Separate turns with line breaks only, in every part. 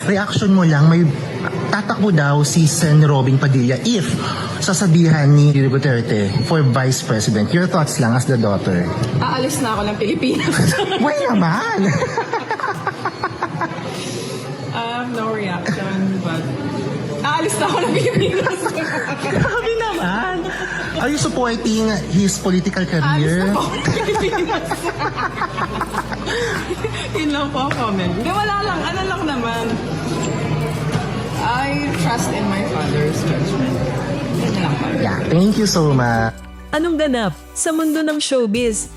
reaction mo lang, may tatakbo daw si Sen. Robin Padilla if sasabihan ni Duterte for Vice President. Your thoughts lang as the daughter.
Aalis na ako ng Pilipinas.
Why naman?
No reaction, but aalis na ako ng Pilipinas.
Grabe naman. Are you supporting his political career?
Aalis na ako ng Pilipinas. Yun lang po ang comment. Hindi, wala lang. Ano lang naman. I trust in my father's judgment. Yun lang po.
Yeah, thank you so much.
Anong ganap sa mundo ng showbiz?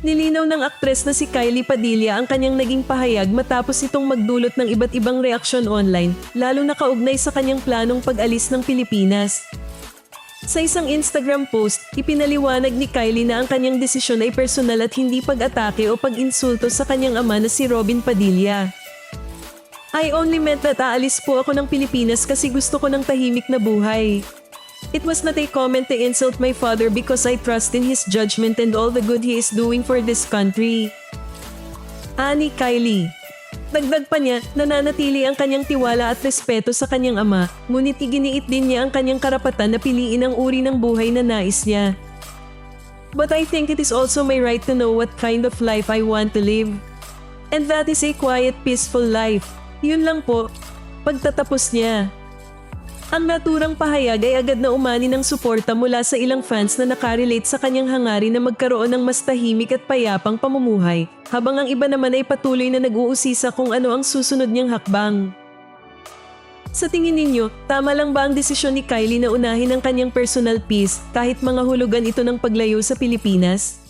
Nilinaw ng aktres na si Kylie Padilla ang kanyang naging pahayag matapos itong magdulot ng iba't ibang reaksyon online, lalong nakaugnay sa kanyang planong pag-alis ng Pilipinas. Sa isang Instagram post, ipinaliwanag ni Kylie na ang kanyang desisyon ay personal at hindi pag-atake o pag-insulto sa kanyang ama na si Robin Padilla. I only meant that aalis po ako ng Pilipinas kasi gusto ko ng tahimik na buhay. It was not a comment to insult my father because I trust in his judgment and all the good he is doing for this country. Ani Kylie. Dagdag pa niya, nananatili ang kanyang tiwala at respeto sa kanyang ama, ngunit iginiit din niya ang kanyang karapatan na piliin ang uri ng buhay na nais niya. But I think it is also my right to know what kind of life I want to live. And that is a quiet, peaceful life. Yun lang po, pagtatapos niya. Ang naturang pahayag ay agad na umani ng suporta mula sa ilang fans na nakarelate sa kanyang hangarin na magkaroon ng mas tahimik at payapang pamumuhay, habang ang iba naman ay patuloy na nag-uusisa kung ano ang susunod niyang hakbang. Sa tingin ninyo, tama lang ba ang desisyon ni Kylie na unahin ang kanyang personal peace kahit mga hulugan ito ng paglayo sa Pilipinas?